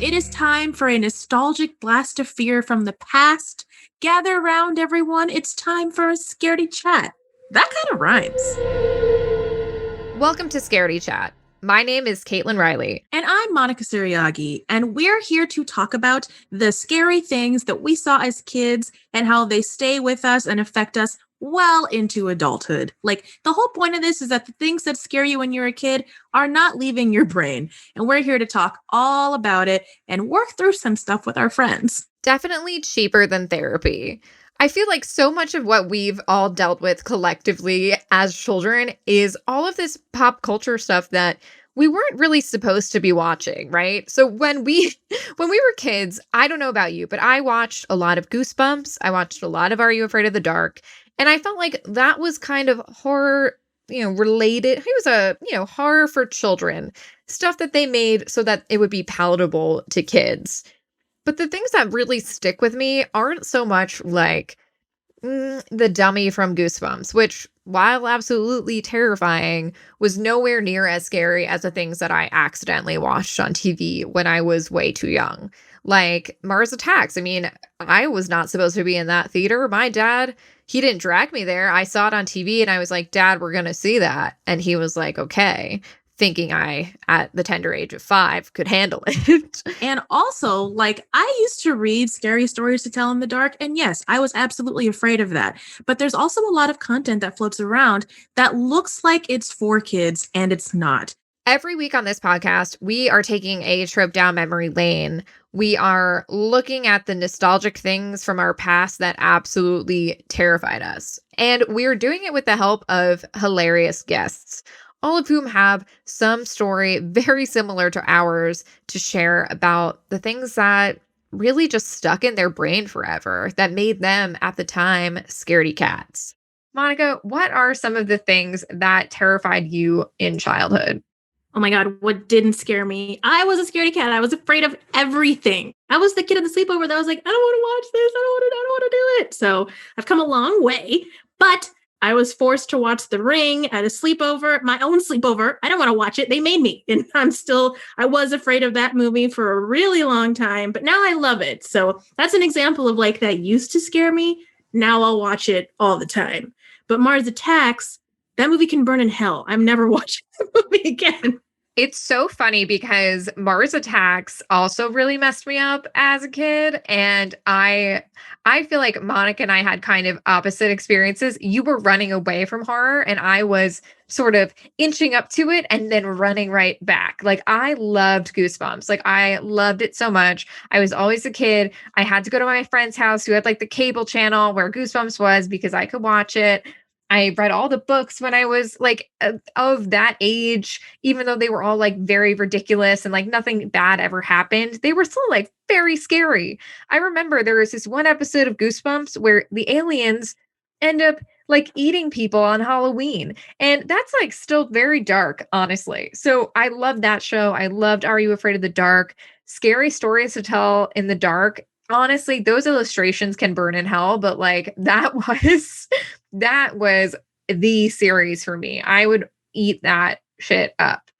It is time for a nostalgic blast of fear from the past. Gather around, everyone. It's time for a Scaredy chat. That kind of rhymes. Welcome to Scaredy Chat. My name is Kaitlin Reilly. And I'm Monica Suriyage, and we're here to talk about the scary things that we saw as kids and how they stay with us and affect us well into adulthood. Like, the whole point of this is that the things that scare you when you're a kid are not leaving your brain. And we're here to talk all about it and work through some stuff with our friends. Definitely cheaper than therapy. I feel like so much of what we've all dealt with collectively as children is all of this pop culture stuff that we weren't really supposed to be watching, right? So when we when we were kids, I don't know about you, but I watched a lot of Goosebumps. I watched a lot of Are You Afraid of the Dark? And I felt like that was kind of horror, related. It was a, horror for children, stuff that they made so that it would be palatable to kids. But the things that really stick with me aren't so much like the dummy from Goosebumps, which, while absolutely terrifying, was nowhere near as scary as the things that I accidentally watched on TV when I was way too young. Like Mars Attacks. I mean, I was not supposed to be in that theater. My dad, he didn't drag me there. I saw it on TV and I was like, Dad, we're going to see that. And he was like, okay, thinking I, at the tender age of 5, could handle it. And also, like, I used to read scary stories to tell in the dark. And yes, I was absolutely afraid of that. But there's also a lot of content that floats around that looks like it's for kids and it's not. Every week on this podcast, we are taking a trip down memory lane. We are looking at the nostalgic things from our past that absolutely terrified us. And we're doing it with the help of hilarious guests, all of whom have some story very similar to ours to share about the things that really just stuck in their brain forever, that made them, at the time, scaredy cats. Monica, what are some of the things that terrified you in childhood? Oh my God, what didn't scare me? I was a scaredy cat. I was afraid of everything. I was the kid at the sleepover that was like, I don't want to watch this. I don't want to do it. So I've come a long way, but I was forced to watch The Ring at a sleepover, my own sleepover. I don't want to watch it. They made me. And I was afraid of that movie for a really long time, but now I love it. So that's an example of like that used to scare me. Now I'll watch it all the time. But Mars Attacks, that movie can burn in hell. I'm never watching the movie again. It's so funny because Mars Attacks also really messed me up as a kid. And I feel like Monica and I had kind of opposite experiences. You were running away from horror and I was sort of inching up to it and then running right back. Like, I loved Goosebumps. Like, I loved it so much. I was always a kid. I had to go to my friend's house who had like the cable channel where Goosebumps was because I could watch it. I read all the books when I was like of that age, even though they were all like very ridiculous and like nothing bad ever happened. They were still like very scary. I remember there was this one episode of Goosebumps where the aliens end up like eating people on Halloween. And that's like still very dark, honestly. So I loved that show. I loved Are You Afraid of the Dark? Scary stories to tell in the dark. Honestly, those illustrations can burn in hell, but like that was the series for me. I would eat that shit up.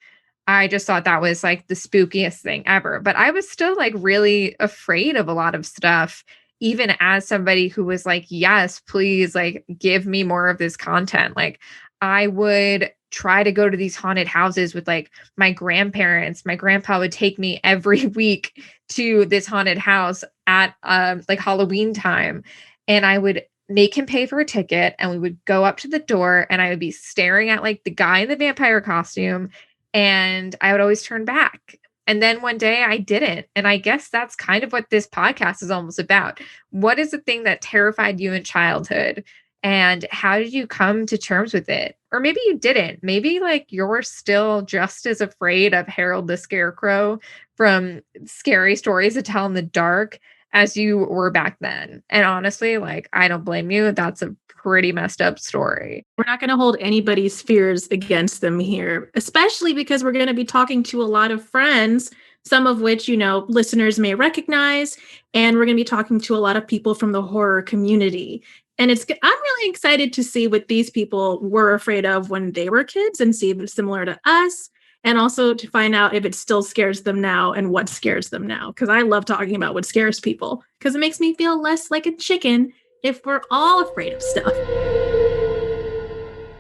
I just thought that was like the spookiest thing ever. But I was still like really afraid of a lot of stuff, even as somebody who was like, yes, please, like give me more of this content. Like, I would try to go to these haunted houses with like my grandparents. My grandpa would take me every week to this haunted house at like Halloween time. And I would make him pay for a ticket and we would go up to the door and I would be staring at like the guy in the vampire costume and I would always turn back. And then one day I didn't. And I guess that's kind of what this podcast is almost about. What is the thing that terrified you in childhood? And how did you come to terms with it? Or maybe you didn't. Maybe like you're still just as afraid of Harold the Scarecrow from Scary Stories to Tell in the Dark as you were back then. And honestly, like, I don't blame you. That's a pretty messed up story. We're not going to hold anybody's fears against them here, especially because we're going to be talking to a lot of friends, some of which, listeners may recognize. And we're going to be talking to a lot of people from the horror community. And I'm really excited to see what these people were afraid of when they were kids and see if it's similar to us. and also to find out if it still scares them now and what scares them now. Because I love talking about what scares people because it makes me feel less like a chicken if we're all afraid of stuff.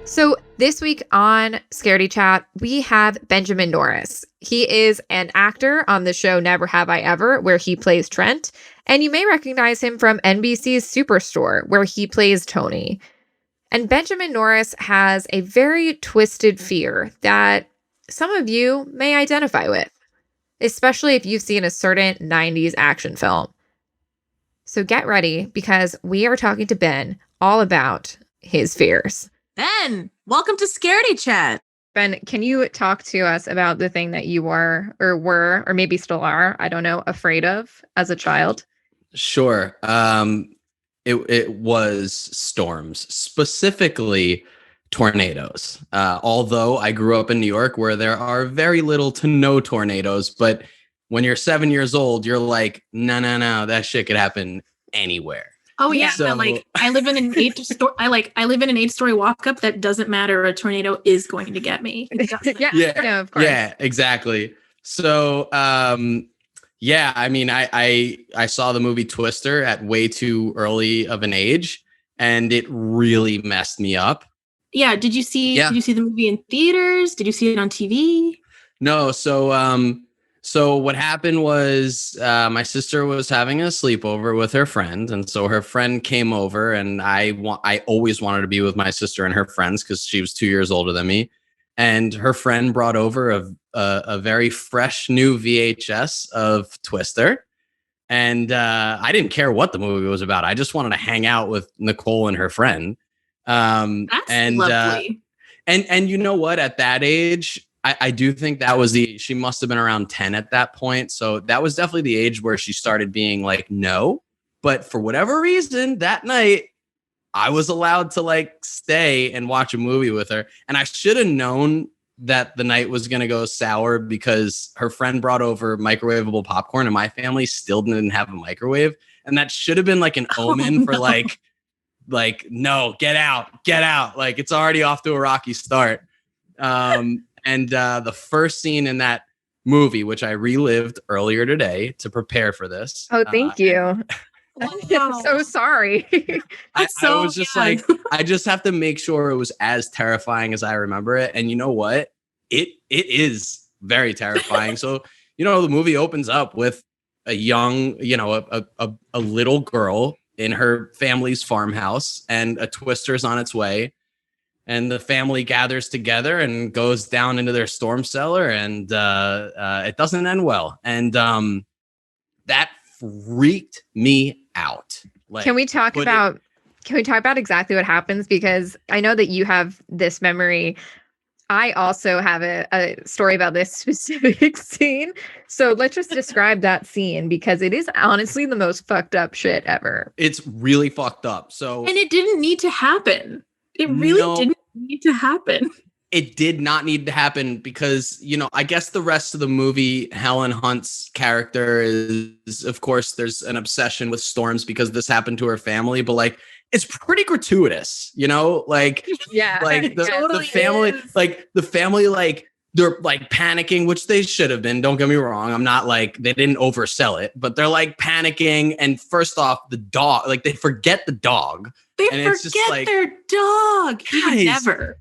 So this week on Scaredy Chat, we have Benjamin Norris. He is an actor on the show Never Have I Ever, where he plays Trent. And you may recognize him from NBC's Superstore, where he plays Tony. And Benjamin Norris has a very twisted fear that some of you may identify with, especially if you've seen a certain 90s action film. So get ready, because we are talking to Ben all about his fears. Ben, welcome to Scaredy Chat. Ben, can you talk to us about the thing that you were, or maybe still are, I don't know, afraid of as a child? Sure. It was storms, specifically tornadoes. Although I grew up in New York where there are very little to no tornadoes, but when you're 7 years old, you're like, no, that shit could happen anywhere. Oh yeah, so, like I live in an 8-story walk-up that doesn't matter. A tornado is going to get me. Yeah, of course. Yeah, exactly. So, yeah, I mean, I saw the movie Twister at way too early of an age, and it really messed me up. Yeah, did you see the movie in theaters? Did you see it on TV? No, so what happened was my sister was having a sleepover with her friend, and so her friend came over, and I always wanted to be with my sister and her friends because she was 2 years older than me, and her friend brought over a very fresh new VHS of Twister, and I didn't care what the movie was about. I just wanted to hang out with Nicole and her friend. That's lovely. And you know what? At that age, I do think that was she must have been around 10 at that point. So that was definitely the age where she started being like, no. But for whatever reason, that night, I was allowed to like stay and watch a movie with her. And I should have known that the night was going to go sour because her friend brought over microwavable popcorn and my family still didn't have a microwave. And that should have been like an omen for like, no, get out. Like it's already off to a rocky start. And the first scene in that movie, which I relived earlier today to prepare for this. Oh, thank you. I'm so sorry. I was just like, I just have to make sure it was as terrifying as I remember it. And you know what? It is very terrifying. So, the movie opens up with a young, a little girl in her family's farmhouse, and a Twister's on its way. And the family gathers together and goes down into their storm cellar, and it doesn't end well. And that freaked me out. Like, can we talk about exactly what happens? Because I know that you have this memory. I also have a story about this specific scene. So let's just describe that scene, because it is honestly the most fucked up shit ever. It's really fucked up. So, and it didn't need to happen. It really didn't need to happen. It did not need to happen because, I guess the rest of the movie, Helen Hunt's character is, of course, there's an obsession with storms because this happened to her family, but like, it's pretty gratuitous, like, yeah, like the family, like they're like panicking, which they should have been. Don't get me wrong. I'm not like, they didn't oversell it, but they're like panicking. And first off, the dog, like they forget the dog. They forget their dog. Guys, never.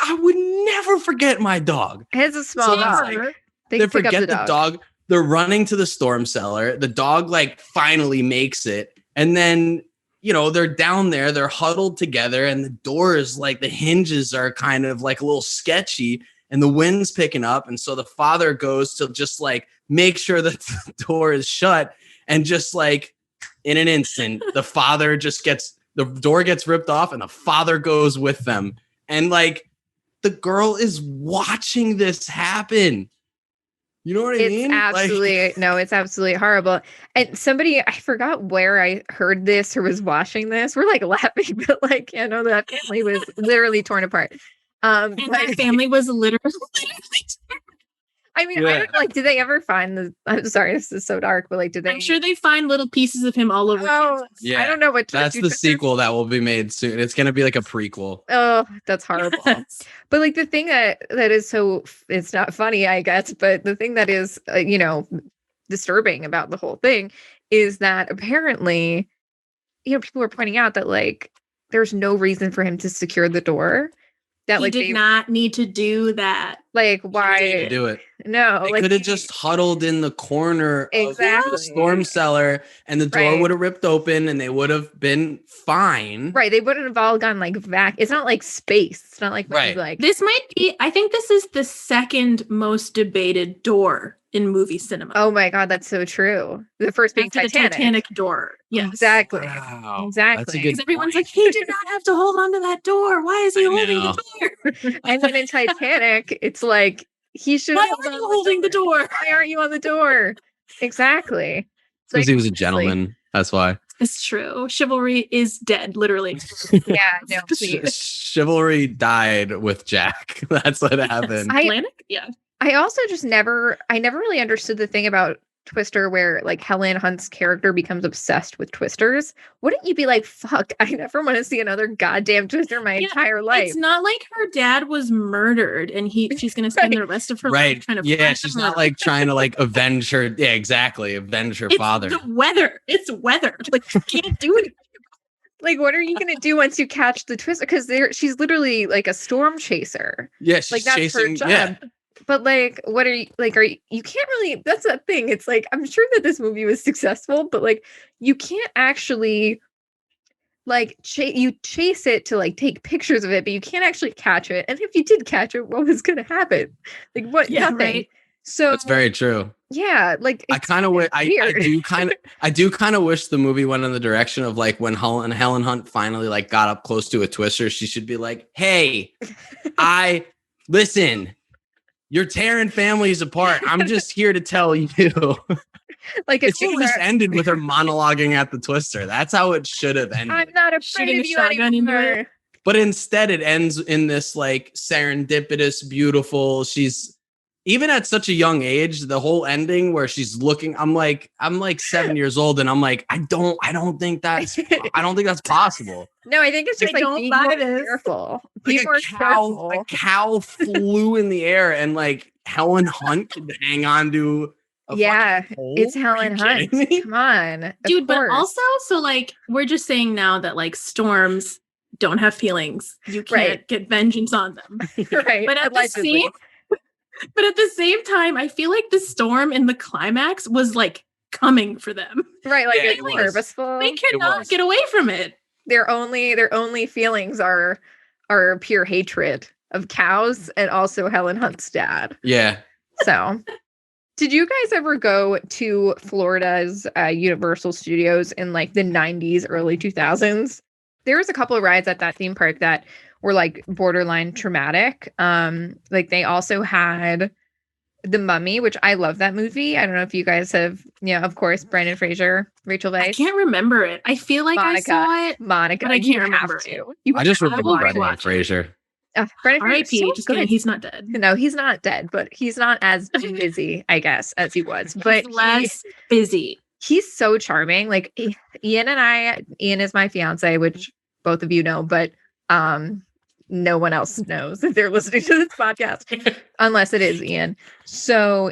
I would never forget my dog. It's a small dog. Like, they forget the dog. They're running to the storm cellar. The dog like finally makes it. And then, they're down there, they're huddled together, and the doors, like the hinges are kind of like a little sketchy, and the wind's picking up. And so the father goes to just like make sure that the door is shut. And just like in an instant, the door gets ripped off and the father goes with them. And like the girl is watching this happen. You know what I mean? It's absolutely horrible. And I forgot where I heard this or was watching this. We're like laughing, but like, that family was literally torn apart. My family was literally I mean, I don't like, did they ever find the, I'm sorry, this is so dark, but like, did they? I'm sure they find little pieces of him all over Oh, Kansas. Yeah, I don't know what. That's the sequel that will be made soon. It's gonna be like a prequel. Oh, that's horrible. Yes. But like the thing that is so, it's not funny, I guess, but the thing that is, disturbing about the whole thing is that apparently, people were pointing out that like there's no reason for him to secure the door. That He like did not need to do that. like why Do it. no They like could have just huddled in the corner of Exactly. the storm cellar, and the door Right. would have ripped open, and they would have been fine. right, they wouldn't have all gone like vac. It's not like space. It's not like Right. like This might be, I think this is the second most debated door in movie cinema. oh my god, that's so true. The first being After the Titanic. Titanic door. Yes. Exactly. Wow. Exactly. That's a good Because everyone's point. like, he did not have to hold on to that door. Why is he I holding know. the door? And then in Titanic, it's like he should. Why are you holding the door? Why aren't you on the door? Exactly. Because he was a gentleman. That's why. It's true. Chivalry is dead, literally. Yeah. No. Please. Chivalry died with Jack. That's what happened. Atlantic? Yeah. I also just never really understood the thing about Twister where like Helen Hunt's character becomes obsessed with Twisters. Wouldn't you be like, fuck, I never want to see another goddamn Twister my Yeah, entire life? It's not like her dad was murdered and she's going to spend Right. the rest of her Right. life trying to Yeah, find she's the not murderer. like trying to like avenge her. Yeah, exactly. Avenge her It's father. the weather. It's weather. Like, you can't do it. Like, what are you gonna do once you catch the Twister? Because she's literally like a storm chaser. Yeah, she's Like that's chasing. her job. Yeah. But like, what are you like? You can't really? That's the thing. It's like I'm sure that this movie was successful, but like you can't actually like you chase it to like take pictures of it, but you can't actually catch it. And if you did catch it, what was gonna happen? Like what? Yeah, Nothing. right. So That's very true. yeah, like I kind of wish. I weird. do kind of wish the movie went in the direction of like when Helen Hunt finally like got up close to a Twister, she should be like, "Hey, listen. You're tearing families apart. I'm just here to tell you." like It should have just ended with her monologuing at the Twister. That's how it should have ended. I'm not afraid Shooting of a you shotgun into anymore. it. But instead, it ends in this like serendipitous, beautiful. She's even at such a young age. The whole ending where she's looking. I'm like 7 years old, and I'm like, I don't think that's possible. No, I think it's just I like don't being buy more this. careful. Be Like more a careful. cow flew in the air, and like Helen Hunt could hang on to. Yeah, pole? it's Are Helen you Hunt. kidding me? Come on, of Dude, but course. also, so like, we're just saying now that like storms don't have feelings. You can't Right. get vengeance on them. right? But at allegedly. the same time, I feel like the storm in the climax was like coming for them. right, like Yeah, it's it was. purposeful. They cannot was. get away from it. Their only feelings are pure hatred of cows and also Helen Hunt's dad. Yeah. So, did you guys ever go to Florida's Universal Studios in like the 90s, early 2000s? There was a couple of rides at that theme park that were like borderline traumatic. Like they also had The Mummy, which I love that movie. I don't know if you guys have, of course, Brendan Fraser, Rachel I Weisz, can't remember it. I feel like Monica. I saw it. Monica. but I You can't have remember to. You I just I remember will Brendan rewatch it. Fraser. Brendan Fraser R.I.P. so Just good. kidding. He's not dead. No, he's not dead, but he's not as busy, I guess, as he was. But He's less busy. he's so charming. Like Ian is my fiance, which both of you know, but no one else knows if they're listening to this podcast, unless it is Ian. So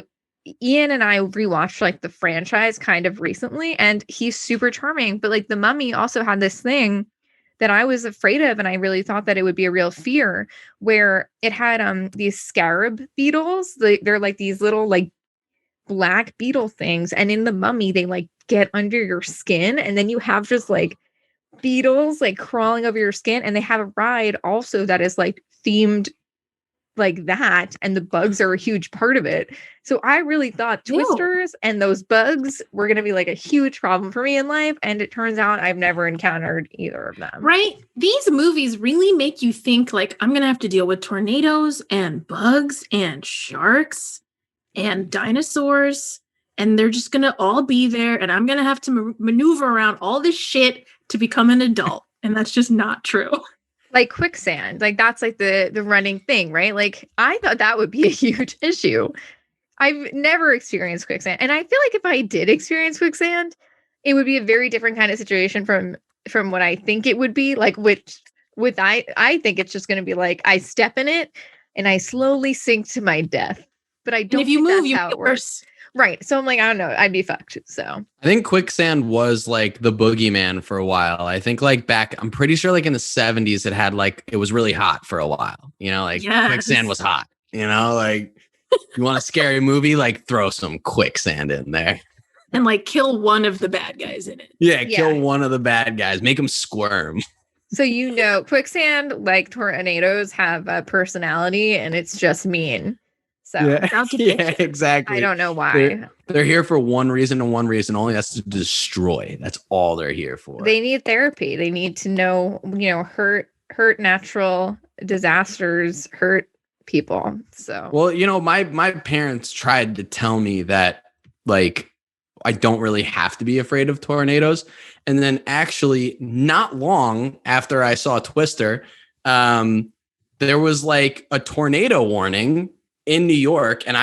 Ian and I rewatched like the franchise kind of recently, and he's super charming. But like The Mummy also had this thing that I was afraid of, and I really thought that it would be a real fear, where it had these scarab beetles. They're like these little like black beetle things, and in The Mummy they like get under your skin, and then you have just like beetles like crawling over your skin, and they have a ride also that is like themed like that, and the bugs are a huge part of it. So I really thought Ew. Twisters and those bugs were going to be like a huge problem for me in life, and it turns out I've never encountered either of them. Right? These movies really make you think like I'm going to have to deal with tornadoes and bugs and sharks and dinosaurs, and they're just going to all be there, and I'm going to have to maneuver around all this shit to become an adult. And that's just not true. Like quicksand, like that's like the running thing, right? Like I thought that would be a huge issue. I've never experienced quicksand. And I feel like if I did experience quicksand, it would be a very different kind of situation from what I think it would be. Like I think it's just gonna be like I step in it and I slowly sink to my death. But I And don't if you think move, that's you how get it works. worse. Right. So I'm like, I don't know. I'd be fucked. So I think quicksand was like the boogeyman for a while. I think like back, I'm pretty sure like in the 70s, it was really hot for a while. You know, like Yes. quicksand was hot. You know, like you want a scary movie, like throw some quicksand in there. And like kill one of the bad guys in it. Yeah, kill one of the bad guys, make them squirm. So quicksand, like tornadoes, have a personality, and it's just mean. So yeah, exactly. I don't know why. They're here for one reason and one reason only. That's to destroy. That's all they're here for. They need therapy. They need to know, hurt natural disasters, hurt people. So well, my parents tried to tell me that like I don't really have to be afraid of tornadoes. And then actually not long after I saw Twister, there was like a tornado warning in New York. And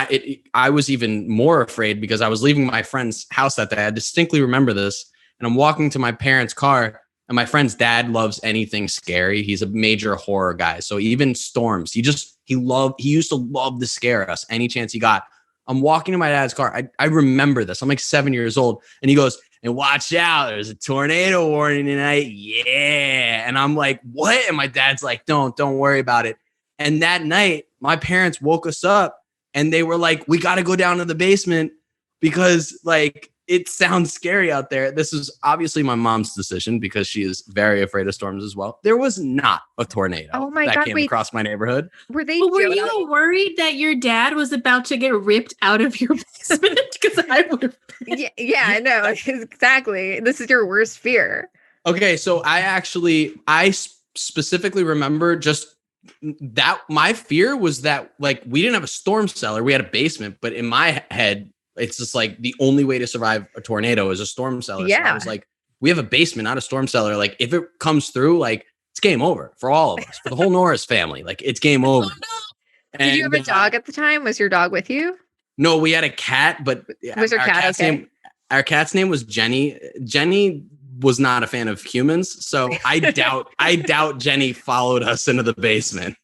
I was even more afraid because I was leaving my friend's house that day. I distinctly remember this. And I'm walking to my parents' car, and my friend's dad loves anything scary. He's a major horror guy. So even storms, he used to love to scare us any chance he got. I'm walking to my dad's car. I remember this. I'm like 7 years old. And he goes, and watch out, there's a tornado warning tonight. Yeah. And I'm like, what? And my dad's like, don't worry about it. And that night, my parents woke us up and they were like, we got to go down to the basement because like it sounds scary out there. This is obviously my mom's decision because she is very afraid of storms as well. There was not a tornado that came across my neighborhood. Were they? Were you worried that your dad was about to get ripped out of your basement? Because I would have. Yeah, I know exactly. This is your worst fear. Okay, so I specifically remember just that my fear was that like we didn't have a storm cellar, we had a basement, but in my head it's just like the only way to survive a tornado is a storm cellar. Yeah. So I was like, we have a basement, not a storm cellar. Like if it comes through, like it's game over for all of us, for the whole Norris family. Like it's game over. Did you have a dog at the time? Was your dog with you? No, we had a cat, but was your cat okay? Our cat's name was Jenny. Jenny was not a fan of humans, so I doubt Jenny followed us into the basement.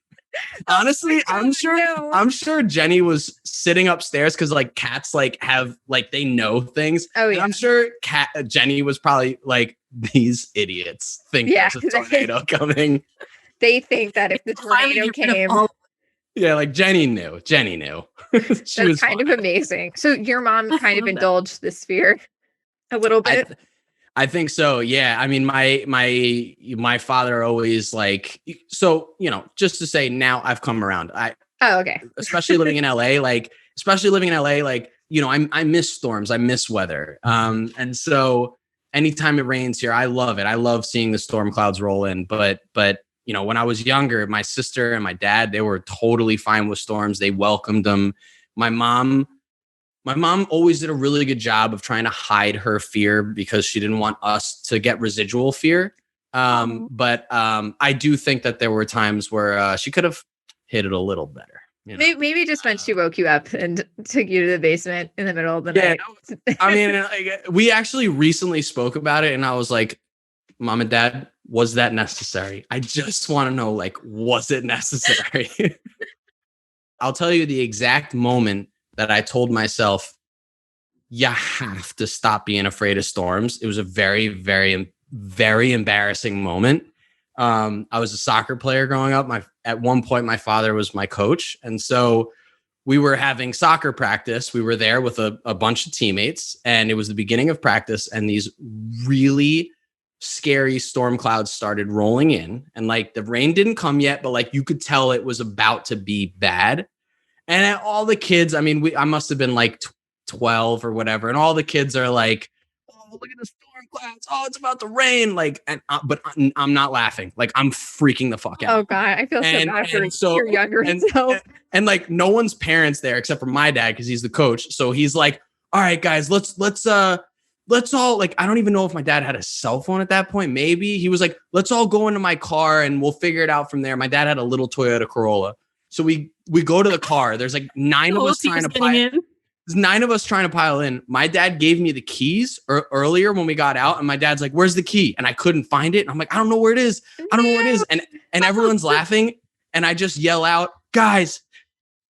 Honestly, I'm sure Jenny was sitting upstairs because like cats like have like they know things. Oh yeah. And I'm sure Jenny was probably like, these idiots think there's a tornado coming. They think that if the tornado came. Yeah, like Jenny knew. That's kind of amazing. So your mom kind of indulged this fear a little bit. I think so. Yeah. I mean, my father always like, so, just to say now I've come around. Okay. especially living in LA, like, I miss storms. I miss weather. And so anytime it rains here, I love it. I love seeing the storm clouds roll in, but when I was younger, my sister and my dad, they were totally fine with storms. They welcomed them. My mom always did a really good job of trying to hide her fear because she didn't want us to get residual fear. But I do think that there were times where she could have hit it a little better. Maybe just when she woke you up and took you to the basement in the middle of the night. I mean, we actually recently spoke about it, and I was like, Mom and Dad, was that necessary? I just want to know, like, was it necessary? I'll tell you the exact moment that I told myself, you have to stop being afraid of storms. It was a very, very, very embarrassing moment. I was a soccer player growing up. At one point, my father was my coach. And so we were having soccer practice. We were there with a bunch of teammates, and it was the beginning of practice. And these really scary storm clouds started rolling in, and like the rain didn't come yet, but like you could tell it was about to be bad. And all the kids, I mean, I must have been like 12 or whatever. And all the kids are like, oh, look at the storm clouds. Oh, it's about to rain. Like, but I'm not laughing. Like, I'm freaking the fuck out. Oh God, I feel so bad for your younger self. And like, no one's parents there except for my dad, because he's the coach. So he's like, all right, guys, let's all, like, I don't even know if my dad had a cell phone at that point. Maybe he was like, let's all go into my car and we'll figure it out from there. My dad had a little Toyota Corolla. So we go to the car. There's like 9 of us trying to pile. There's 9 of us trying to pile in. My dad gave me the keys earlier when we got out, and my dad's like, "Where's the key?" And I couldn't find it. And I'm like, "I don't know where it is. I don't know where it is." And everyone's laughing, and I just yell out, "Guys,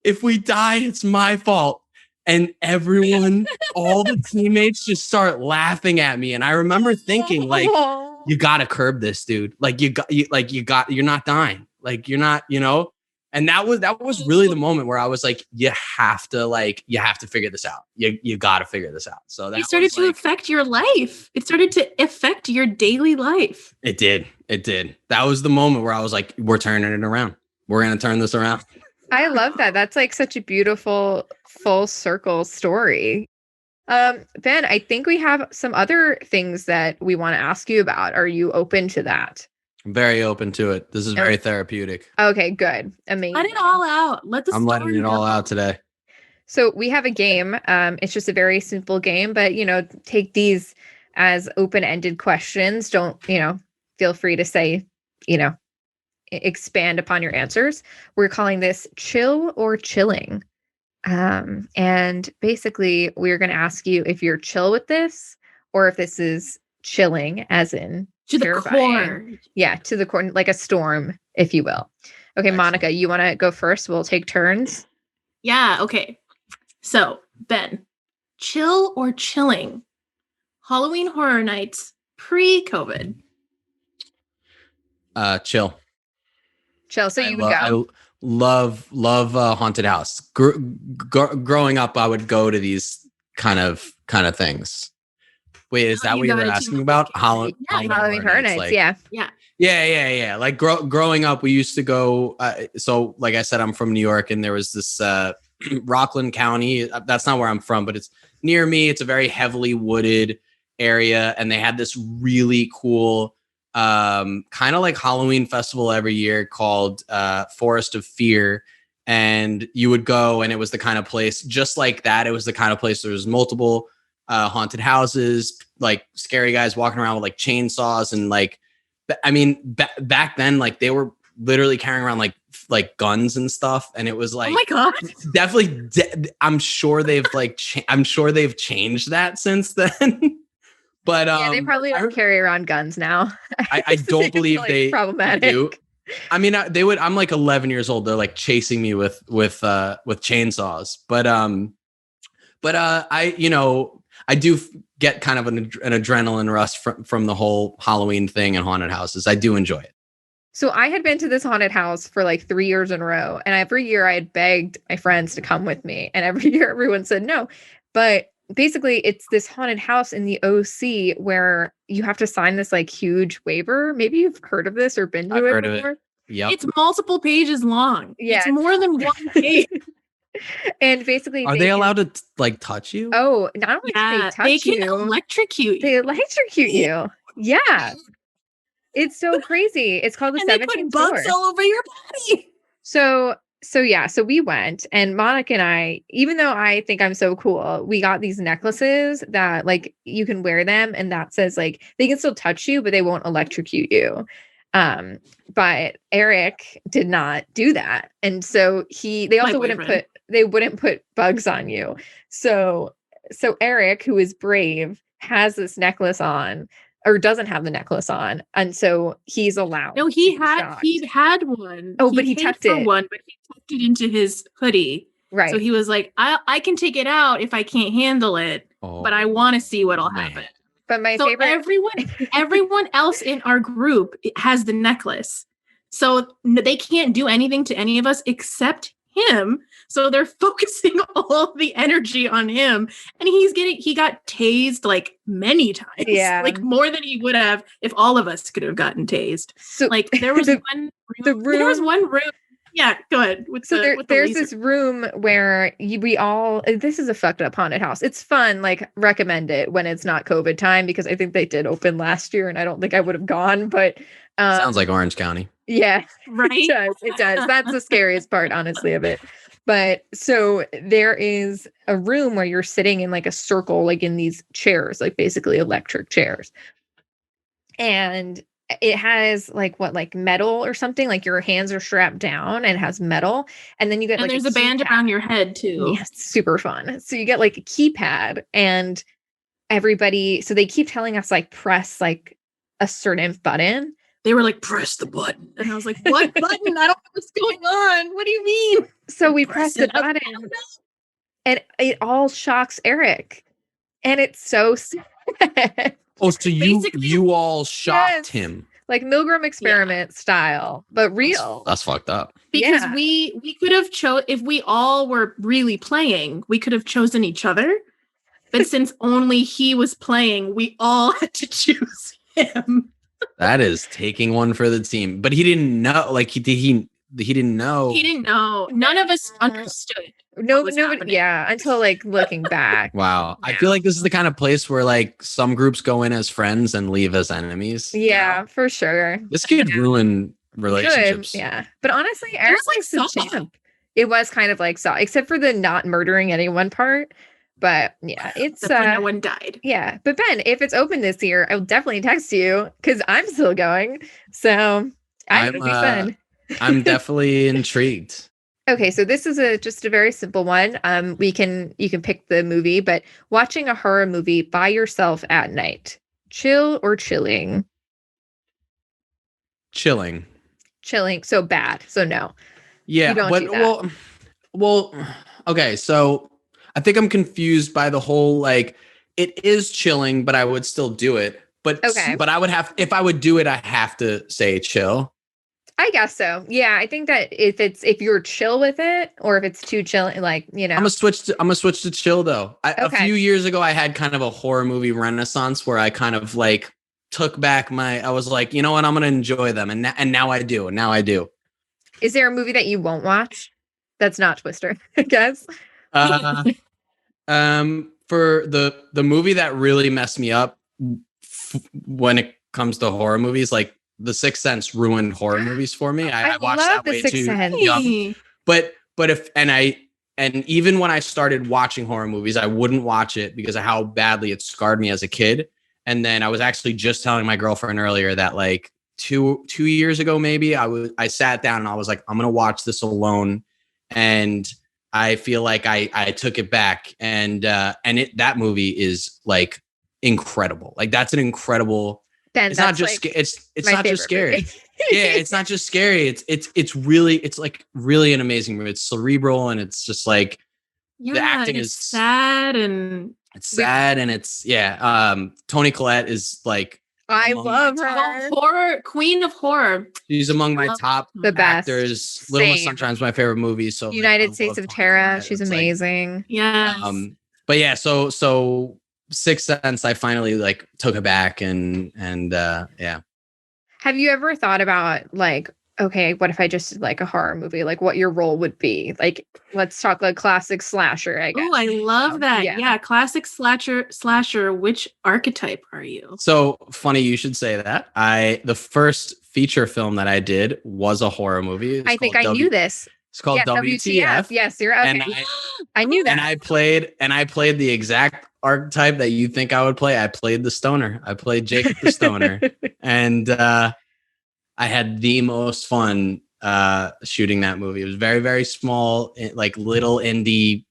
if we die, it's my fault." And everyone, all the teammates just start laughing at me. And I remember thinking, like, you gotta curb this, dude. Like you're not dying. Like you're not, And that was really the moment where I was like, you have to figure this out. You got to figure this out. So that it started to affect your life. It started to affect your daily life. It did. That was the moment where I was like, we're turning it around. We're going to turn this around. I love that. That's like such a beautiful full circle story. Ben, I think we have some other things that we want to ask you about. Are you open to that? I'm very open to it. This is very therapeutic. Okay, good. Amazing. Let it all out. I'm letting it all out today. So we have a game. It's just a very simple game, but take these as open-ended questions. Don't, feel free to say, expand upon your answers. We're calling this chill or chilling. And basically we're going to ask you if you're chill with this or if this is chilling as in to terrifying. The core. Yeah, to the core, like a storm, if you will. Okay, excellent. Monica, you want to go first? We'll take turns. Yeah, okay. So, Ben, chill or chilling? Halloween Horror Nights pre-COVID. Chill. Chill. So you would go. I love haunted house. Growing up, I would go to these kind of things. Wait, is that what you were asking about? Halloween Horror Nights. Yeah. Like growing up, we used to go. So, like I said, I'm from New York, and there was this Rockland County. That's not where I'm from, but it's near me. It's a very heavily wooded area, and they had this really cool kind of like Halloween festival every year called Forest of Fear. And you would go, and it was the kind of place just like that. It was the kind of place there was multiple haunted houses, like scary guys walking around with like chainsaws, and like, I mean, back then, like they were literally carrying around like guns and stuff, and it was like, oh my god, definitely. I'm sure they've I'm sure they've changed that since then. But yeah, they probably don't carry around guns now. I don't believe they problematic. Do. I mean, they would. I'm like 11 years old. They're like chasing me with chainsaws. But I do get kind of an adrenaline rush from the whole Halloween thing and haunted houses. I do enjoy it. So I had been to this haunted house for like 3 years in a row. And every year I had begged my friends to come with me. And every year everyone said no. But basically it's this haunted house in the OC where you have to sign this like huge waiver. Maybe you've heard of this or been to it before. Yeah. It's multiple pages long. Yeah. It's more than one page. And basically, are they allowed to like touch you? Oh, not only do they touch they can you, electrocute you. They electrocute you. Yeah, it's so crazy. It's called the 17th They put bugs all over your body. So we went, and Monica and I, even though I think I'm so cool, we got these necklaces that like you can wear them, and that says like they can still touch you, but they won't electrocute you. But Eric did not do that, and so they also wouldn't put bugs on you. So Eric, who is brave, has this necklace on, or doesn't have the necklace on, and so he's allowed. No, he had one. Oh, but he tucked it. One, but he tucked it into his hoodie. Right. So he was like, I can take it out if I can't handle it, but I want to see what'll happen. But my favorite, everyone else in our group has the necklace, so they can't do anything to any of us except him. So they're focusing all the energy on him, and he got tased like many times, like more than he would have if all of us could have gotten tased. So like there was there was one room. Yeah, go ahead. There's this room where this is a fucked up haunted house. It's fun, like recommend it when it's not COVID time, because I think they did open last year and I don't think I would have gone, but sounds like Orange County. Yeah, right. It does. That's the scariest part, honestly, of it. But so there is a room where you're sitting in like a circle, like in these chairs, like basically electric chairs. And it has like metal or something, like your hands are strapped down and it has metal. And then you get And like there's a band keypad. around your head too. Yeah, it's super fun. So you get like a keypad and so they keep telling us like press like a certain button. They were like, press the button. And I was like, what button? I don't know what's going on. What do you mean? So we press the button and it all shocks Eric. And it's so sad. Oh, so Basically- you all shocked Yes. him. Like Milgram experiment style, but real. That's fucked up. Because Yeah. we could have if we all were really playing, we could have chosen each other. But since only he was playing, we all had to choose him. That is taking one for the team. But he didn't know. Like he didn't know. He didn't know. None of us understood. No, was nobody, happening. yeah, until like looking back. Wow. I Yeah. feel like this is the kind of place where like some groups go in as friends and leave as enemies. you Yeah, know? for sure. This could Yeah. ruin Good, relationships. yeah. But honestly, Eric was like was the Saw. champ. It was kind of like Saw, except for the not murdering anyone part. But yeah, it's Except when no one died. yeah. But Ben, if it's open this year, I will definitely text you because I'm still going. So it'll be fun. I'm definitely intrigued. Okay, so this is just a very simple one. You can pick the movie, but watching a horror movie by yourself at night, chill or chilling? Chilling. Chilling, so bad. So no. Yeah, You don't but do that. well, okay. So I think I'm confused by the whole like it is chilling, but I would still do it. But Okay. but I would have if I would do it, I have to say chill. I guess so. Yeah, I think that if you're chill with it, or if it's too chill, like I'm gonna switch to chill though. A Okay. few years ago, I had kind of a horror movie renaissance where I kind of like took back I was like, you know what, I'm gonna enjoy them, and now I do. Now I do. Is there a movie that you won't watch? That's not Twister, I guess. For the movie that really messed me up when it comes to horror movies, like The Sixth Sense ruined horror movies for me. I watched love that The way Sixth too Sense. young. But even when I started watching horror movies, I wouldn't watch it because of how badly it scarred me as a kid. And then I was actually just telling my girlfriend earlier that like two years ago, maybe I sat down and I was like, I'm gonna watch this alone, and I feel like I took it back, and that movie is like incredible. Like that's an incredible. Ben, It's not that's just like it's my not just favorite scary. movie. Yeah, it's not just scary. It's really an amazing movie. It's cerebral and it's just like Yeah, acting and is- it's sad and it's sad and it's Toni Collette is like I among love my her. horror queen of horror. she's among my Love top The best. actors. Little Miss Same. Sunshine's my favorite movie. So like, I United love States of Toni Terra. Collette. She's It's like, amazing. Yes. but yeah, so Sixth Sense, I finally like took it back and yeah. Have you ever thought about like, okay, what if I just did like a horror movie? Like what your role would be? Like, let's talk like classic slasher, I guess. Oh, I love that. yeah. Yeah. Classic slasher. Which archetype are you? So funny you should say that. The first feature film that I did was a horror movie. It's I think called I knew this. It's called Yes, WTF. Yes, you're okay. And I knew that. And I played the exact archetype that you think I would play. I played the stoner. I played Jacob the stoner. And I had the most fun shooting that movie. It was very, very small, like little indie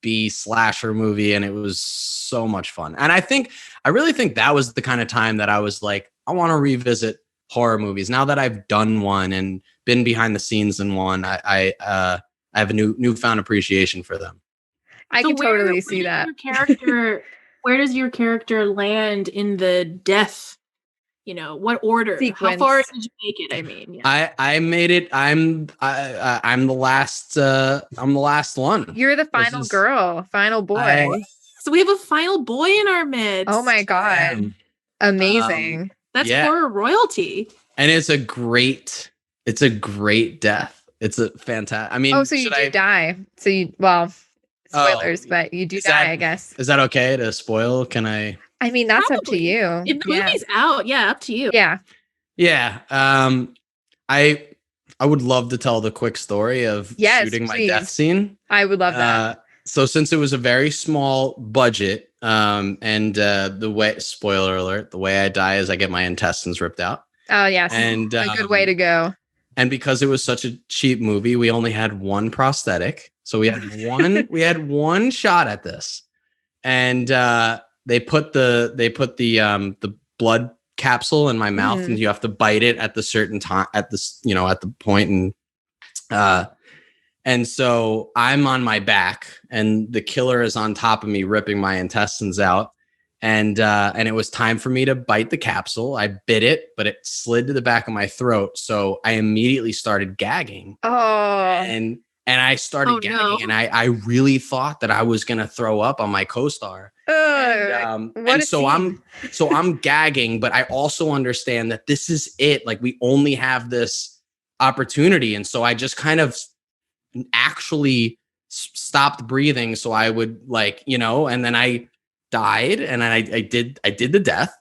B slasher movie, and it was so much fun. And I really think that was the kind of time that I was like, I want to revisit horror movies. Now that I've done one and been behind the scenes in one, I have a newfound appreciation for them. I can totally see that. Where does your character land in the death? You know, what order? Sequence. How far did you make it? I mean, yeah. I made it. I'm the last. I'm the last one. You're the final girl, final boy. So we have a final boy in our midst. Oh my God. Amazing. That's yeah. horror royalty. And it's a great death. It's a fantastic. I mean, so you do die. So spoilers, but you do die, I guess. Is that okay to spoil? Can I? I mean, that's up to Probably. you. If the movie's out, yeah, up to you. Yeah. Yeah. I would love to tell the quick story of shooting my death scene. I would love that. So since it was a very small budget, and the way, spoiler alert, the way I die is I get my intestines ripped out. Oh, yes. And a good way to go. And because it was such a cheap movie, we only had one prosthetic. So we had one shot at this. And they put the blood capsule in my mouth, and you have to bite it at the certain time at the point. And so I'm on my back and the killer is on top of me, ripping my intestines out. And it was time for me to bite the capsule. I bit it, but it slid to the back of my throat. So I immediately started gagging. Oh, and I started gagging, no. and I really thought that I was gonna throw up on my co-star. And so I'm gagging, but I also understand that this is it. Like, we only have this opportunity, and so I just kind of actually stopped breathing. So I would and then I died, and I did the death,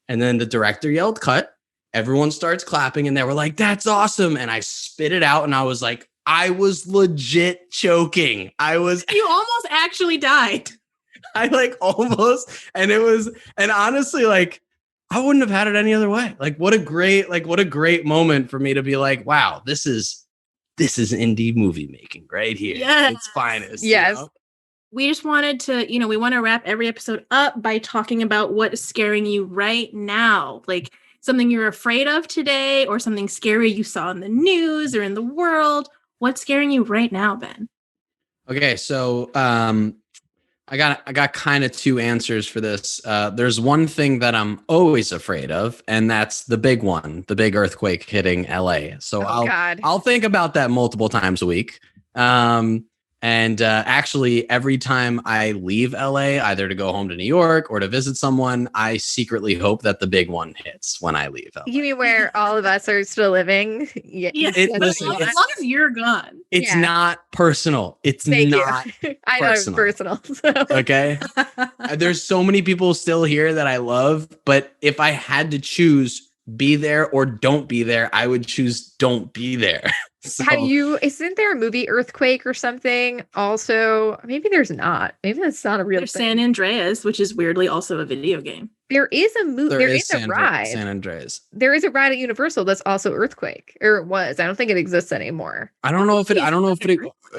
and then the director yelled cut. Everyone starts clapping, and they were like, "That's awesome!" And I spit it out, and I was like, I was legit choking. You almost actually died. I almost, and honestly, I wouldn't have had it any other way. What a great moment for me to be like, wow, this is indie movie making right here. Yes. It's finest. Yes. We just wanted to, we want to wrap every episode up by talking about what is scaring you right now. Like something you're afraid of today, or something scary you saw in the news or in the world. What's scaring you right now, Ben? Okay, so I got kind of two answers for this. There's one thing that I'm always afraid of, and that's the big one, the big earthquake hitting LA. So I'll think about that multiple times a week. And actually, every time I leave LA, either to go home to New York or to visit someone, I secretly hope that the big one hits when I leave LA. You mean where all of us are still living? Yeah. Listen, as long as you're gone. It's not personal. It's not I know it's personal. So. Okay. There's so many people still here that I love, but if I had to choose be there or don't be there, I would choose don't be there. So, isn't there a movie Earthquake or something? Also, maybe there's not. Maybe that's not a real thing. San Andreas, which is weirdly also a video game. There is a movie. There is a ride. San Andreas. There is a ride at Universal that's also Earthquake, or it was. I don't think it exists anymore. I don't know if it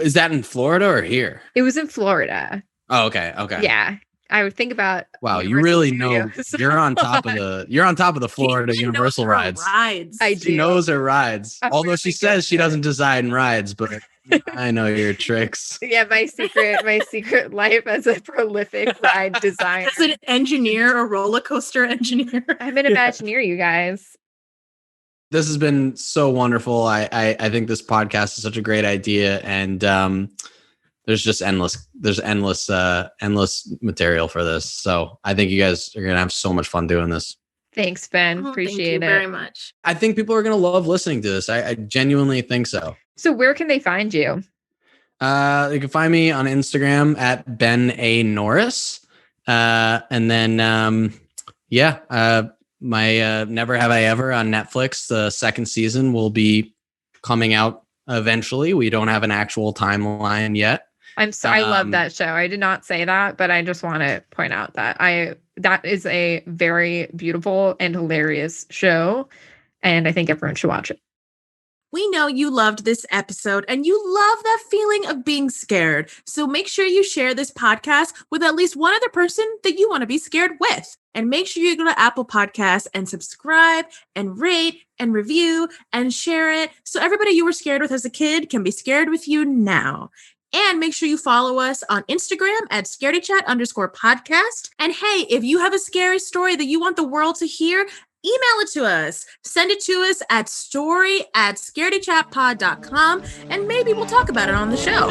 is that in Florida or here. It was in Florida. Oh, okay. Yeah. I would think about. Wow, you really know. You're on top of the Florida Universal rides. I do. She knows her rides. Although she says she doesn't decide in rides, but I know your tricks. Yeah, my secret life as a prolific ride designer. As an engineer, a roller coaster engineer. I'm an Imagineer, you guys. This has been so wonderful. I think this podcast is such a great idea, and there's just endless material for this. So I think you guys are going to have so much fun doing this. Thanks, Ben. Appreciate it very much. I think people are going to love listening to this. I genuinely think so. So where can they find you? You can find me on Instagram at Ben A. Norris. And then, my Never Have I Ever on Netflix, the second season will be coming out eventually. We don't have an actual timeline yet. I love that show. I did not say that, but I just want to point out that that is a very beautiful and hilarious show, and I think everyone should watch it. We know you loved this episode and you love that feeling of being scared. So make sure you share this podcast with at least one other person that you want to be scared with. And make sure you go to Apple Podcasts and subscribe and rate and review and share it so everybody you were scared with as a kid can be scared with you now. And make sure you follow us on Instagram at scaredychat_podcast. And hey, if you have a scary story that you want the world to hear, email it to us. Send it to us at story@scaredychatpod.com, and maybe we'll talk about it on the show.